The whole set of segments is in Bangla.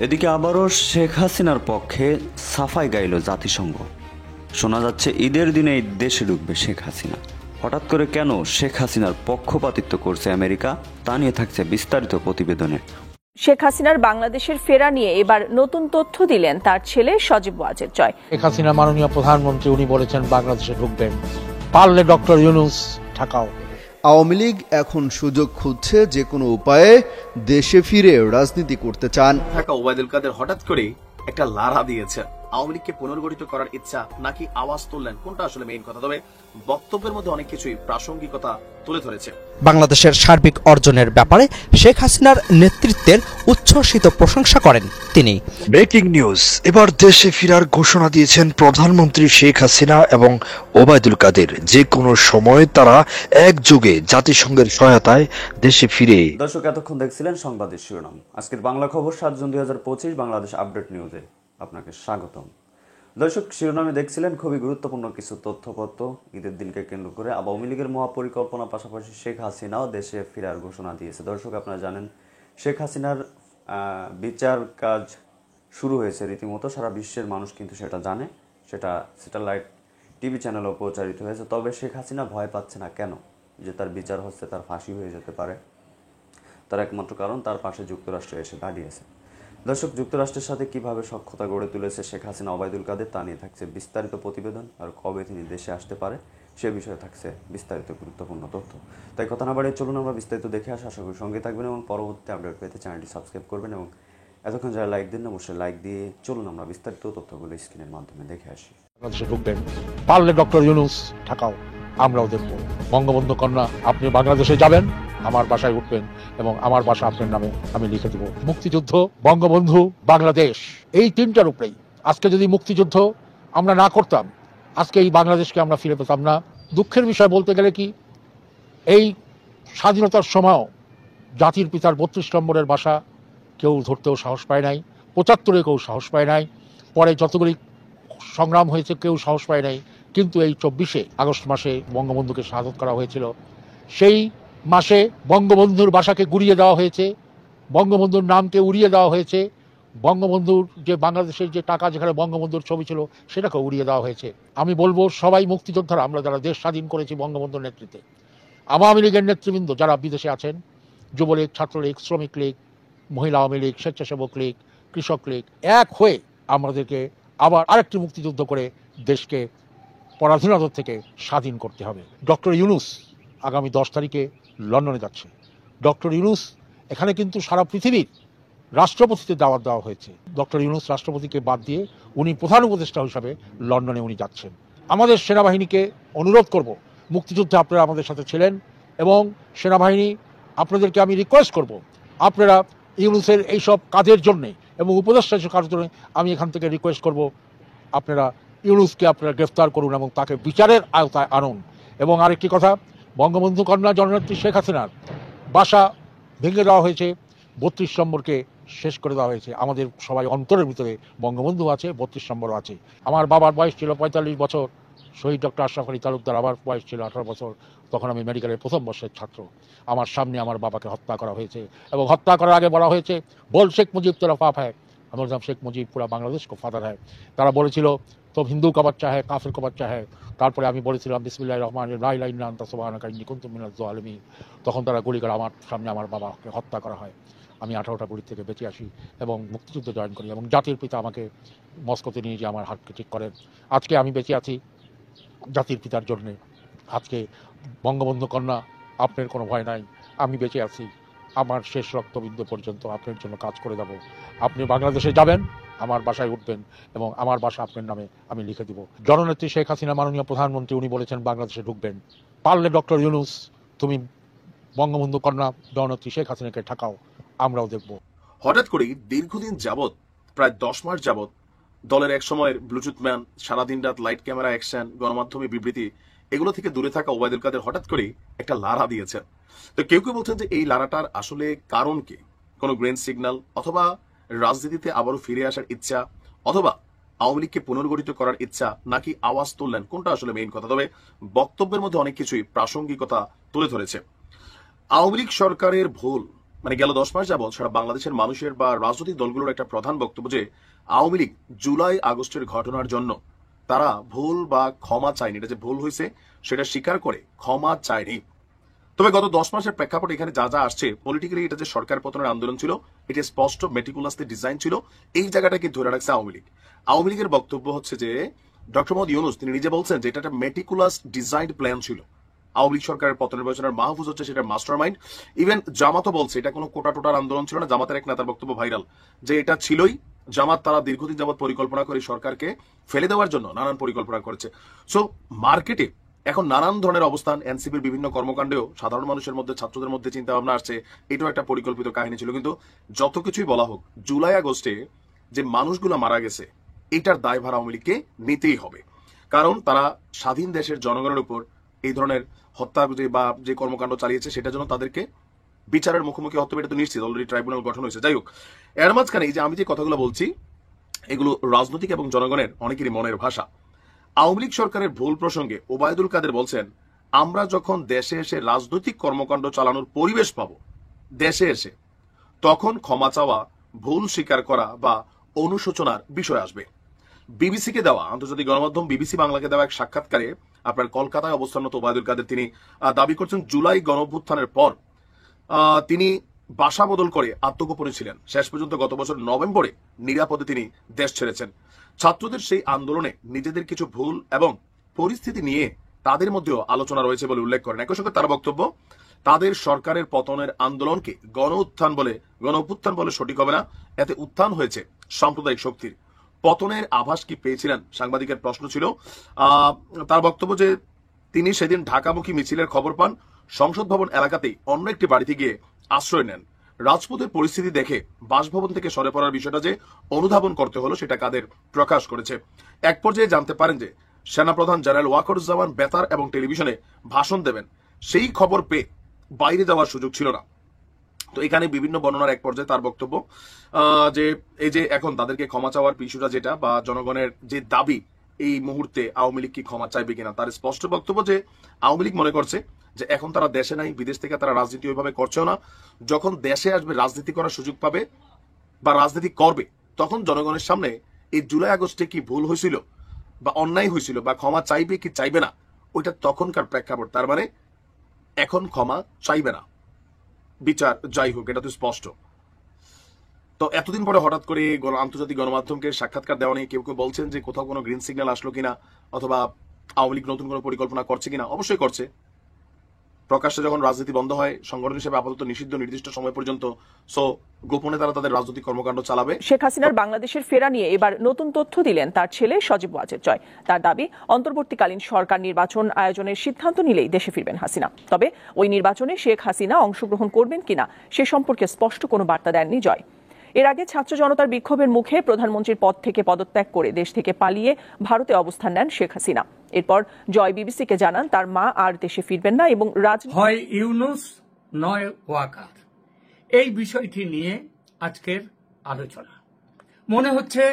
এদিকে আবারও শেখ হাসিনার পক্ষে সাফাই গাইল জাতিসংঘ। শোনা যাচ্ছে ঈদের দিনেই দেশে ঢুকবে শেখ হাসিনা। হঠাৎ করে কেন শেখ হাসিনার পক্ষপাতিত্ব করছে আমেরিকা, তা নিয়ে থাকছে বিস্তারিত প্রতিবেদনে। শেখ হাসিনার বাংলাদেশের ফেরা নিয়ে এবার নতুন তথ্য দিলেন তার ছেলে সজীব ওয়াজেদ জয়। শেখ হাসিনা মাননীয় প্রধানমন্ত্রী, উনি বলেছেন বাংলাদেশে ঢুকবেন, পারলে ডক্টর ইউনূস ঠেকাও। আওয়ামী লীগ এখন সুযোগ খুঁজছে যে কোনো উপায়ে দেশে ফিরে রাজনীতি করতে চান। ঢাকা ওবায়দুল কাদের হঠাৎ করে একটা লারা দিয়েছে। আওয়ামী লীগকে পুনর্গঠিত করার ইচ্ছা নাকি আওয়াজ তুললেন, কোনটা আসলে মেইন কথা? তবে বক্তব্যের মধ্যে অনেক কিছুই প্রাসঙ্গিকতা তুলে ধরেছে। বাংলাদেশের সার্বিক অর্জনের ব্যাপারে শেখ হাসিনার নেতৃত্বের উচ্ছ্বসিত প্রশংসা করেন তিনি। ব্রেকিং নিউজ, এবার দেশে ফেরার ঘোষণা দিয়েছেন প্রধানমন্ত্রী শেখ হাসিনা এবং ওবায়দুল কাদের। যে কোনো সময় তারা একযোগে জাতিসংঘের সহায়তায় দেশে ফিরে। দর্শক, এতক্ষণ দেখছিলেন সংবাদের শিরোনাম। আজকের বাংলা খবর 7 জুন 2025 বাংলাদেশ আপডেট নিউজে আপনাকে স্বাগতম। দর্শক, শিরোনামে দেখছিলেন খুবই গুরুত্বপূর্ণ কিছু তথ্যপত্র। ঈদের দিনকে কেন্দ্র করে আওয়ামী লীগের মহাপরিকল্পনা, পাশাপাশি শেখ হাসিনাও দেশে ফেরার ঘোষণা দিয়েছে। দর্শক, আপনারা জানেন শেখ হাসিনার বিচার কাজ শুরু হয়েছে রীতিমতো। সারা বিশ্বের মানুষ কিন্তু সেটা জানে, সেটা স্যাটেলাইট টিভি চ্যানেলেও প্রচারিত হয়েছে। তবে শেখ হাসিনা ভয় পাচ্ছে না কেন? যে তার বিচার হচ্ছে, তার ফাঁসি হয়ে যেতে পারে। তার একমাত্র কারণ, তার পাশে যুক্তরাষ্ট্র এসে দাঁড়িয়েছে। দর্শক, যুক্তরাষ্ট্রের সাথে কিভাবে সখ্যতা গড়ে তুলেছে শেখ হাসিনা, ওবায়দুল কাদের, তা নিয়ে থাকছে বিস্তারিত প্রতিবেদন। আর কবে তিনি দেশে আসতে পারে সে বিষয়ে থাকছে বিস্তারিত গুরুত্বপূর্ণ তথ্য। তাই কথা না বাড়িয়ে চলুন আমরা বিস্তারিত দেখে আসা। আশা করি সঙ্গে থাকবেন এবং পরবর্তী আপডেট পেতে চ্যানেলটি সাবস্ক্রাইব করবেন। এবং এতক্ষণ যারা লাইক দিন, অবশ্যই লাইক দিয়ে চলুন আমরা বিস্তারিত তথ্যগুলো স্ক্রিনের মাধ্যমে দেখে আসি। বাংলাদেশে ঢুকবেন, পারলে ডক্টর ইউনূস ঠেকাও, আমরাও দেখব। বঙ্গবন্ধু কন্যা, আপনি বাংলাদেশে যাবেন, আমার বাসায় উঠবেন এবং আমার বাসা আপনার নামে আমি লিখে দেব। মুক্তিযুদ্ধ, বঙ্গবন্ধু, বাংলাদেশ, এই তিনটার উপরেই। আজকে যদি মুক্তিযুদ্ধ আমরা না করতাম, আজকে এই বাংলাদেশকে আমরা ফিরে পেতাম না। দুঃখের বিষয় বলতে গেলে কি, এই স্বাধীনতার সময়ও জাতির পিতার 32 নম্বরের বাসা কেউ ধরতেও সাহস পায় নাই, 75-এ কেউ সাহস পায় নাই, পরে যতগুলি সংগ্রাম হয়েছে কেউ সাহস পায় নাই। কিন্তু এই 24শে আগস্ট মাসে বঙ্গবন্ধুকে শাহাদত করা হয়েছিল। সেই মাসে বঙ্গবন্ধুর বাসাকে গুড়িয়ে দেওয়া হয়েছে, বঙ্গবন্ধুর নামকে উড়িয়ে দেওয়া হয়েছে, বঙ্গবন্ধুর যে বাংলাদেশের যে টাকা যেখানে বঙ্গবন্ধুর ছবি ছিল সেটাকে উড়িয়ে দেওয়া হয়েছে। আমি বলবো সবাই মুক্তিযোদ্ধারা, আমরা যারা দেশ স্বাধীন করেছি বঙ্গবন্ধুর নেতৃত্বে, আওয়ামী লীগের নেতৃবৃন্দ যারা বিদেশে আছেন, যুবলীগ, ছাত্রলীগ, শ্রমিক লীগ, মহিলা আওয়ামী লীগ, স্বেচ্ছাসেবক লীগ, কৃষক লীগ, এক হয়ে আমাদেরকে আবার আরেকটি মুক্তিযুদ্ধ করে দেশকে পরাধীনতা থেকে স্বাধীন করতে হবে। ডক্টর ইউনূস আগামী 10 তারিখে লন্ডনে যাচ্ছে। ডক্টর ইউনূস, এখানে কিন্তু সারা পৃথিবীর রাষ্ট্রপতিতে দাওয়াত দেওয়া হয়েছে। ডক্টর ইউনূস রাষ্ট্রপতিকে বাদ দিয়ে উনি প্রধান উপদেষ্টা হিসাবে লন্ডনে উনি যাচ্ছেন। আমাদের সেনাবাহিনীকে অনুরোধ করব, মুক্তিযুদ্ধে আপনারা আমাদের সাথে ছিলেন এবং সেনাবাহিনী, আপনাদেরকে আমি রিকোয়েস্ট করব, আপনারা ইউনূসের এইসব কাজের জন্যে এবং উপদেষ্টা কাজের জন্য আমি এখান থেকে রিকোয়েস্ট করব, আপনারা ইউনূসকে আপনারা গ্রেফতার করুন এবং তাকে বিচারের আওতায় আনুন। এবং আরেকটি কথা, বঙ্গবন্ধু কন্যা জননেত্রী শেখ হাসিনার বাসা ভেঙে দেওয়া হয়েছে, 32 নম্বরকে শেষ করে দেওয়া হয়েছে। আমাদের সবাই অন্তরের ভিতরে বঙ্গবন্ধু আছে, 32 নম্বরও আছে। আমার বাবার বয়স ছিল 45 বছর, শহীদ ডক্টর আশরাফ আলী তালুকদার আমার বয়স ছিল 18 বছর। তখন আমি মেডিকেলের প্রথম বর্ষের ছাত্র। আমার সামনে আমার বাবাকে হত্যা করা হয়েছে এবং হত্যা করার আগে বলা হয়েছে, বল শেখ মুজিব তোরা পাপ হ্যায়। আমার নাম শেখ মুজিব, পুরা বাংলাদেশ কো ফাদার হ্যায়। তারা বলেছিল তো হিন্দু কা বাচ্চা হ্যায়, কাফির কা বাচ্চা হ্যায়। তারপরে আমি বলেছিলাম বিসমিল্লাহির রহমানির রহিম, লা ইলাহা ইল্লা আনতা সুবহানাকা ইন্নী কুনতু মিনাজ জালিমিন। তখন তারা গুলি করে আমার সামনে আমার বাবাকে হত্যা করা হয়। আমি 18টা গুলি থেকে বেঁচে আসি এবং মুক্তিযুদ্ধ জয়েন করি এবং জাতির পিতা আমাকে মস্কোতে নিয়ে যে আমার হাতকে ঠিক করেন। আজকে আমি বেঁচে আছি জাতির পিতার জন্যে। আজকে বঙ্গবন্ধু কন্যা, আপনার কোনো ভয় নাই, আমি বেঁচে আছি। আমার শেষ রক্তবিন্দু পর্যন্ত আপনার জন্য কাজ করে যাব। আপনি বাংলাদেশে যাবেন, আমার বাসায় উঠবেন এবং আমার বাসা আপনার নামে আমি লিখে দিব। জননেত্রী শেখ হাসিনা মাননীয় প্রধানমন্ত্রী, উনি বলেছেন বাংলাদেশে ঢুকবেন, পারলে ডক্টর ইউনূস তুমি বঙ্গবন্ধু কন্যা জননেত্রী শেখ হাসিনাকে ঠেকাও, আমরাও দেখব। হঠাৎ করেই দীর্ঘদিন যাবৎ, প্রায় 10 মাস যাবৎ দলের এক সময়ের ব্লুটুথ ম্যান, সারাদিন রাত লাইট ক্যামেরা অ্যাকশন, গণমাধ্যমে বিবৃতি, এগুলো থেকে দূরে থাকা ওবায়দুল কাদের হঠাৎ করেই একটা লারা দিয়েছেন। তো কেউ কেউ বলছেন যে এই লারাটার আসলে কারণ কি? কোনো গ্রিন সিগন্যাল, অথবা রাজনীতিতে আবারও ফিরে আসার ইচ্ছা, অথবা আওয়ামী লীগকে পুনর্গঠিত করার ইচ্ছা, নাকি আওয়াজ তুললেন, কোনটা আসলে মেইন কথা? তবে বক্তব্যের মধ্যে অনেক কিছুই প্রাসঙ্গিকতা তুলে ধরেছে। আওয়ামী লীগ সরকারের ভুল মানে গেল 10 মাস যাবৎ সারা বাংলাদেশের মানুষের বা রাজনৈতিক দলগুলোর একটা প্রধান বক্তব্য যে আওয়ামী লীগ জুলাই আগস্টের ঘটনার জন্য তারা ভুল বা ক্ষমা চায়নি। এটা যে ভুল হয়েছে সেটা স্বীকার করে ক্ষমা চায়নি। তবে গত 10 মাসের প্রেক্ষাপটে এখানে যা যা আসছে, পলিটিক্যালি এটা যে সরকার পতনের আন্দোলন ছিল, এটা স্পষ্ট মেটিকুলাসলি ডিজাইন ছিল। এই জায়গাটাকে ধরে রাখছে আওয়ামী লীগ। আওয়ামী লীগের বক্তব্য হচ্ছে যে ডক্টর মোহাম্মদ ইউনূস তিনি নিজে বলছেন যে এটা একটা মেটিকুলাস ডিজাইনড প্ল্যান ছিল। আওয়ামী লীগ সরকারের পতনের পেছনের মাহফুজ হচ্ছে সেটা মাস্টার মাইন্ড। ইভেন জামাতও বলছে এটা কোনো কোটা টোটার আন্দোলন ছিল না। জামাতের এক নেতার বক্তব্য ভাইরাল যে এটা ছিলই। জামাত তারা দীর্ঘদিন যাবৎ পরিকল্পনা করে সরকারকে ফেলে দেওয়ার জন্য নানান পরিকল্পনা করেছে। সো মার্কেটে এখন নানান ধরনের অবস্থান, এনসিপির বিভিন্ন কর্মকাণ্ডেও সাধারণ মানুষের মধ্যে, ছাত্রদের মধ্যে চিন্তা ভাবনা আসছে, এটাও একটা পরিকল্পিত কাহিনী ছিল। কিন্তু যত কিছুই বলা হোক, জুলাই আগস্টে যে মানুষগুলো মারা গেছে এটার দায়ভার আওয়ামী লীগকে নিতেই হবে। কারণ তারা স্বাধীন দেশের জনগণের উপর এই ধরনের হত্যা বা যে কর্মকাণ্ড চালিয়েছে সেটার জন্য তাদেরকে বিচারের মুখোমুখি হতে হবে, এটা তো নিশ্চিত। অলরেডি ট্রাইব্যুনাল গঠন হয়েছে। যাই হোক, এর মাঝখানে এই যে আমি যে কথাগুলো বলছি এগুলো রাজনৈতিক এবং জনগণের অনেকেরই মনের ভাষা। আওয়ামী লীগ সরকারের ভুল প্রসঙ্গে ওবায়দুল কাদের বলছেন, আমরা যখন দেশে এসে রাজনৈতিক কর্মকাণ্ড চালানোর পরিবেশ পাব, দেশে এসে তখন ক্ষমা চাওয়া, ভুল স্বীকার করা বা অনুশোচনার বিষয় আসবে। বিবিসিকে দেওয়া, আন্তর্জাতিক গণমাধ্যম বিবিসি বাংলাকে দেওয়া এক সাক্ষাৎকারে আপনার কলকাতায় অবস্থানরত ওবায়দুল কাদের তিনি দাবি করছেন জুলাই গণঅভ্যুত্থানের পর তিনি বাসা বদল করে আত্মগোপনে ছিলেন। শেষ পর্যন্ত গত বছর নভেম্বরে নিরাপদে তিনি দেশ ছেড়েছেন। ছাত্রদের সেই আন্দোলনে নিজেদের কিছু ভুল এবং পরিস্থিতি নিয়ে তাদের মধ্যেও আলোচনা রয়েছে বলে উল্লেখ করেন। একই সঙ্গে তার বক্তব্য, তাদের সরকারের পতনের আন্দোলনকে গণ অভ্যুত্থান বলে সঠিক হবে না, এতে উত্থান হয়েছে সাম্প্রদায়িক শক্তির। পতনের আভাস কি পেয়েছিলেন, সাংবাদিকের প্রশ্ন ছিল। তার বক্তব্য যে তিনি সেদিন ঢাকামুখী মিছিলের খবর পান, সংসদ ভবন এলাকাতেই অন্য একটি বাড়িতে গিয়ে আশ্রয় নেন। রাজপথের পরিস্থিতি দেখে বাসভবন থেকে সরে পড়ার বিষয়টা যে অনুধাবন করতে হলো সেটা কাদের প্রকাশ করেছে। এক পর্যায়ে জানতে পারেন যে সেনাপ্রধান জেনারেল ওয়াকারুজ্জামান বেতার এবং টেলিভিশনে ভাষণ দেবেন, সেই খবর পেয়ে বাইরে যাওয়ার সুযোগ ছিল না। তো এখানে বিভিন্ন বর্ণনার এক পর্যায়ে তার বক্তব্য যে এই যে এখন তাদেরকে ক্ষমা চাওয়ার ইস্যুটা যেটা বা জনগণের যে দাবি, এই মুহূর্তে আওয়ামী লীগ কি ক্ষমা চাইবে কিনা, তার স্পষ্ট বক্তব্য যে আওয়ামী লীগ মনে করছে যে এখন তারা দেশে নাই, বিদেশ থেকে তারা রাজনীতি ওইভাবে করছেও না। যখন দেশে আসবে, রাজনীতি করার সুযোগ পাবে বা রাজনীতি করবে, তখন জনগণের সামনে এই জুলাই আগস্টে কি ভুল হয়েছিল বা অন্যায় হয়েছিল বা ক্ষমা চাইবে কি চাইবে না, ওইটা তখনকার প্রেক্ষাপট। তার মানে এখন ক্ষমা চাইবে না, বিচার যাই হোক, এটা তো স্পষ্ট। তো এতদিন পরে হঠাৎ করে আন্তর্জাতিক গণমাধ্যমকে সাক্ষাৎকার দেওয়া নিয়ে কেউ কেউ বলছেন যে কোথাও কোনো গ্রিন সিগন্যাল আসলো কিনা, অথবা আওয়ামী লীগ নতুন কোনো পরিকল্পনা করছে কিনা। অবশ্যই করছে। প্রকাশ্যে যখন রাজনীতি বন্ধ হয়, সংগঠন হিসেবে আপাতত নিষিদ্ধ নির্দিষ্ট সময় পর্যন্ত, সো গোপনে তারা তাদের রাজনৈতিক কর্মকাণ্ড চালাবে। শেখ হাসিনার বাংলাদেশের ফেরা নিয়ে এবার নতুন তথ্য দিলেন তার ছেলে সজীব ওয়াজেদ জয়। তার দাবি, অন্তর্বর্তীকালীন সরকার নির্বাচন আয়োজনের সিদ্ধান্ত নিলেই দেশে ফিরবেন হাসিনা। তবে ওই নির্বাচনে শেখ হাসিনা অংশগ্রহণ করবেন কিনা সে সম্পর্কে স্পষ্ট কোনো বার্তা দেননি জয়। এর আগে ছাত্র জনতার বিক্ষোভের মুখে প্রধানমন্ত্রীর পদ থেকে পদত্যাগ করে দেশ থেকে পালিয়ে ভারতে অবস্থান নেন শেখ হাসিনা। এরপর জয় বিবিসিকে জানান তার মা আর দেশে ফিরবেন না এবং হয় ইউনূস নয় ওয়াকার, এই বিষয়টি নিয়ে আজকের আলোচনা। মনে হচ্ছে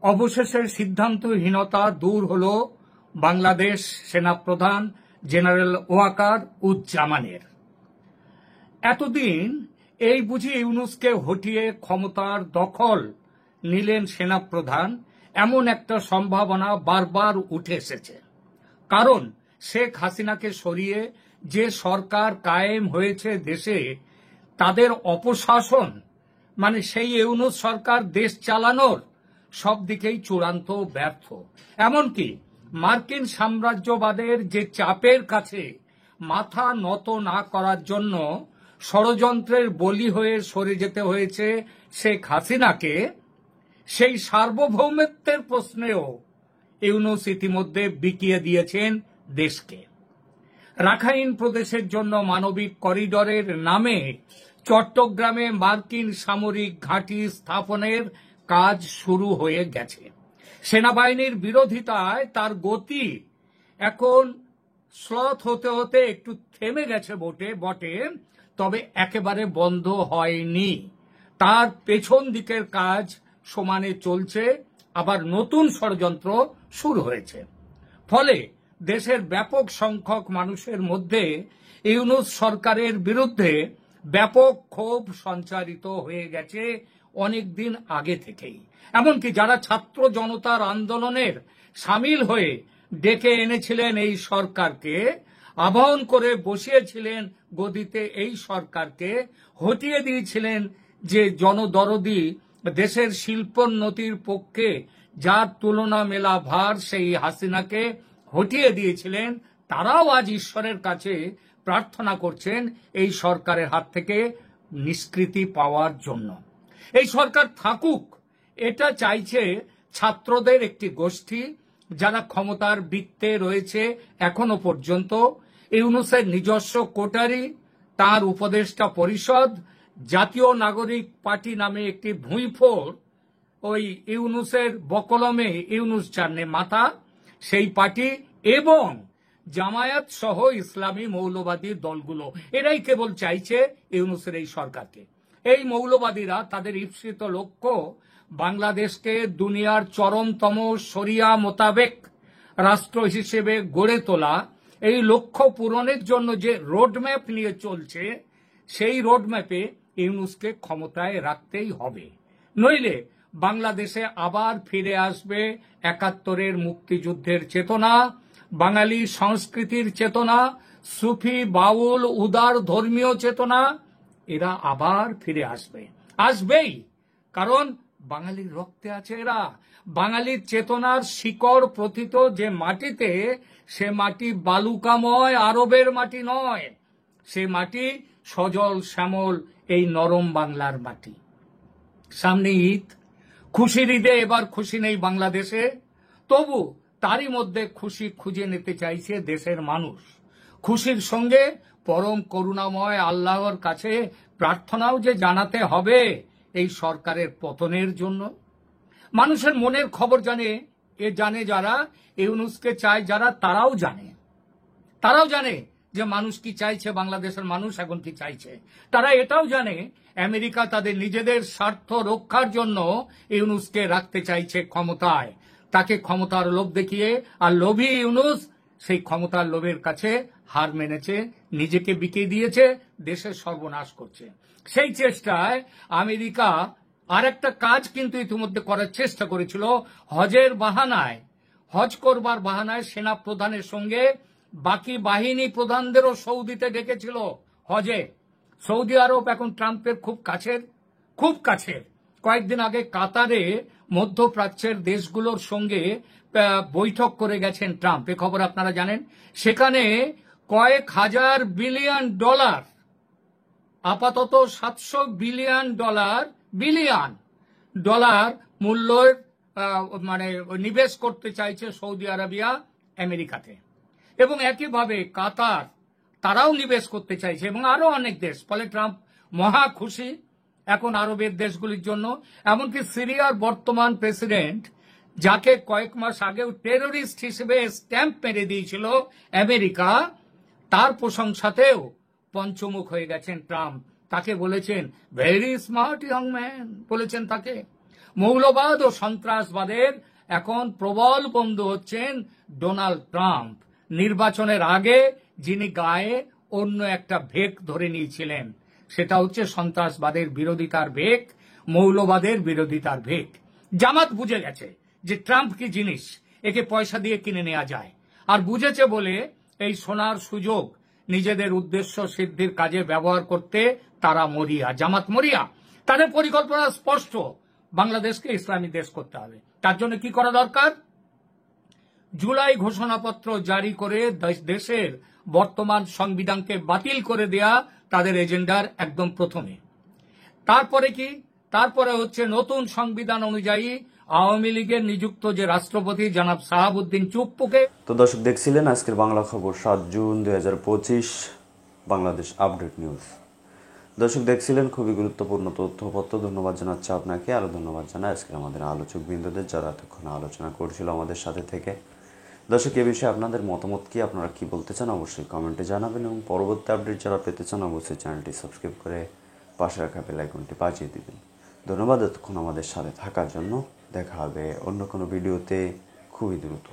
অবশেষে সিদ্ধান্তহীনতা দূর হলো বাংলাদেশ সেনাপ্রধান জেনারেল ওয়াকার উজ্জামানের। এতদিন এই বুঝি ইউনূসকে হটিয়ে ক্ষমতার দখল নিলেন সেনাপ্রধান, এমন একটা সম্ভাবনা বারবার উঠে এসেছে। কারণ শেখ হাসিনাকে সরিয়ে যে সরকার কায়েম হয়েছে দেশে, তাদের অপশাসন, মানে সেই ইউনূস সরকার দেশ চালানোর সব দিকেই চূড়ান্ত ব্যর্থ। এমনকি মার্কিন সাম্রাজ্যবাদের যে চাপের কাছে মাথা নত না করার জন্য ষড়যন্ত্রের বলি হয়ে সরে যেতে হয়েছে শেখ হাসিনাকে, সেই সার্বভৌমত্বের প্রশ্নেও ইউনূস ইতিমধ্যে বিকিয়ে দিয়েছেন দেশকে। রাখাইন প্রদেশের জন্য মানবিক করিডরের নামে চট্টগ্রামে মার্কিন সামরিক ঘাঁটি স্থাপনের কাজ শুরু হয়ে গেছে। সেনাবাহিনীর বিরোধিতায় তার গতি এখন স্লথ হতে হতে একটু থেমে গেছে বটে, তবে একেবারে বন্ধ হয়নি। তার পেছন দিকের কাজ সমানে চলছে, আবার নতুন ষড়যন্ত্র শুরু হয়েছে। ফলে দেশের ব্যাপক সংখ্যক মানুষের মধ্যে ইউনূস সরকারের বিরুদ্ধে ব্যাপক ক্ষোভ সঞ্চারিত হয়ে গেছে অনেক দিন আগে থেকেই। এমনকি যারা ছাত্র জনতার আন্দোলনের সামিল হয়ে ডেকে এনেছিলেন এই সরকারকে, আবাহন করে বসিয়েছিলেন গদিতে এই সরকারকে, হটিয়ে দিয়েছিলেন যে জনদরদি দেশের শিল্পোন্নতির পক্ষে যার তুলনা মেলা ভার সেই হাসিনাকে হটিয়ে দিয়েছিলেন, তারাও আজ ঈশ্বরের কাছে প্রার্থনা করছেন এই সরকারের হাত থেকে নিষ্কৃতি পাওয়ার জন্য। এই সরকার থাকুক এটা চাইছে ছাত্রদের একটি গোষ্ঠী যারা ক্ষমতার বৃত্তে রয়েছে এখনো পর্যন্ত। ইউনূসের নিজস্ব কোটারি, তার উপদেষ্টা পরিষদ, জাতীয় নাগরিক পার্টি নামে একটি ভুঁইফোড়, ওই ইউনূসের বকলমে ইউনূস চান্নে মাথা, সেই পার্টি এবং জামায়াত সহ ইসলামী মৌলবাদী দলগুলো, এরাই কেবল চাইছে ইউনূসের এই সরকারকে। এই মৌলবাদীরা তাদের ঈপ্সিত লক্ষ্য বাংলাদেশকে দুনিয়ার চরমতম শরিয়া মোতাবেক রাষ্ট্র হিসেবে গড়ে তোলা। এই লক্ষ্য পূরণের জন্য যে রোডম্যাপ নিয়ে চলছে, সেই রোডম্যাপে ইউনূসকে ক্ষমতায় রাখতেই হবে, নইলে বাংলাদেশে আবার ফিরে আসবে ৭১-এর মুক্তিযুদ্ধের চেতনা, বাঙালি সংস্কৃতির চেতনা, সুফি বাউল উদার ধর্মীয় চেতনা। এরা আবার ফিরে আসবেই, কারণ বাঙালির রক্তে আছে এরা। বাঙালির চেতনার শিকড় প্রথিত যে মাটিতে, সে মাটি বালুকাময় আরবের মাটি নয়, সে মাটি সজল শ্যামল এই নরম বাংলার মাটি। সামনে ঈদ, খুশির ঈদে এবার খুশি নেই বাংলাদেশে, তবু তারই মধ্যে খুশি খুঁজে নিতে চাইছে দেশের মানুষ। খুশির সঙ্গে পরম করুণাময় আল্লাহর কাছে প্রার্থনাও যে জানাতে হবে এই সরকারের পতনের জন্য। মানুষের মনের খবর জানে যারা ইউনূসকে চায়, যারা তারাও জানে যে মানুষ কি চাইছে, বাংলাদেশের মানুষ এখন কি চাইছে। তারা এটাও জানে আমেরিকা তাদের নিজেদের স্বার্থ রক্ষার জন্য ইউনূসকে রাখতে চাইছে ক্ষমতায়। তাকে ক্ষমতার লোভ দেখিয়ে, আর লোভী ইউনূস সেই ক্ষমতার লোভের কাছে হার মেনেছে, নিজেকে বিকিয়ে দিয়েছে, দেশের সর্বনাশ করছে। সেই চেষ্টায় আমেরিকা আর একটা কাজ কিন্তু ইতিমধ্যে করার চেষ্টা করেছিল। হজ করবার বাহানায় সেনা প্রধানের সঙ্গে বাকি বাহিনী প্রধানদেরও সৌদিতে ডেকেছিল হজে। সৌদি আরব এখন ট্রাম্পের খুব কাছের। কয়েকদিন আগে কাতারে মধ্যপ্রাচ্যের দেশগুলোর সঙ্গে বৈঠক করে গেছেন ট্রাম্প, এ খবর আপনারা জানেন। সেখানে কয়েক হাজার বিলিয়ন ডলার, আপাতত $700 বিলিয়ন ডলার মূল্যের নিবেশ করতে চাইছে সৌদি আরবিয়া আমেরিকাতে, এবং একইভাবে কাতার তারাও নিবেশ করতে চাইছে, এবং আরো অনেক দেশ। ফলে ট্রাম্প মহা খুশি এখন আরবের দেশগুলির জন্য। এমনকি সিরিয়ার বর্তমান প্রেসিডেন্ট, যাকে কয়েক মাস আগেও টেরোরিস্ট হিসেবে স্ট্যাম্প মেরে দিয়েছিল আমেরিকা, তার প্রশংসাতেও পঞ্চমুখ হয়ে গেছেন ট্রাম্প। তাকে বলেছেন ভেরি স্মার্ট ইয়ং ম্যান, বলেছেন তাকে। মৌলবাদ ও সন্ত্রাসবাদের এখন প্রবল বন্ধু হচ্ছেন ডোনাল্ড ট্রাম্প। নির্বাচনের আগে যিনি গায়ে অন্য একটা ভেক ধরে নিয়েছিলেন, সেটা হচ্ছে সন্ত্রাসবাদের বিরোধিতার ভেক, মৌলবাদের বিরোধিতার ভেক। জামাত বুঝে গেছে যে ট্রাম্প কি জিনিস, একে পয়সা দিয়ে কিনে নেওয়া যায়। আর বুঝেছে বলে এই সোনার সুযোগ নিজেদের উদ্দেশ্য সিদ্ধির কাজে ব্যবহার করতে তারা মরিয়া, জামাত মরিয়া। তাদের পরিকল্পনা স্পষ্ট, বাংলাদেশকে ইসলামী দেশ করতে হবে। তার জন্য কি করা দরকার? জুলাই ঘোষণাপত্র জারি করে দেশের বর্তমান সংবিধানকে বাতিল করে দেয়া তাদের এজেন্ডার একদম প্রথমে। তারপরে কি? তারপরে হচ্ছে নতুন সংবিধান অনুযায়ী আওয়ামী লীগের নিযুক্ত যে রাষ্ট্রপতি জনাব শাহাবুদ্দিন চুপ্পুকে। তো দর্শক দেখছিলেন আজকের বাংলা খবর 7 জুন 2025 বাংলাদেশ আপডেট নিউজ। দর্শক দেখছিলেন খুবই গুরুত্বপূর্ণ তথ্যপত্র। ধন্যবাদ জানাচ্ছি আপনাকে, আরো ধন্যবাদ জানাই আজকে আমাদের আলোচক বৃন্দদের যারা এতক্ষণ আলোচনা করছিল আমাদের সাথে থেকে। দর্শক এ বিষয়ে আপনাদের মতামত কি, আপনারা কি বলতে চান অবশ্যই কমেন্টে জানাবেন, এবং পরবর্তী আপডেট যারা পেতে চান অবশ্যই চ্যানেলটি সাবস্ক্রাইব করে পাশে রাখা বেল আইকনটি বাজিয়ে দিবেন। ধন্যবাদ এতক্ষণ আমাদের সাথে থাকার জন্য। দেখা হবে অন্য কোনো ভিডিওতে খুবই দ্রুত।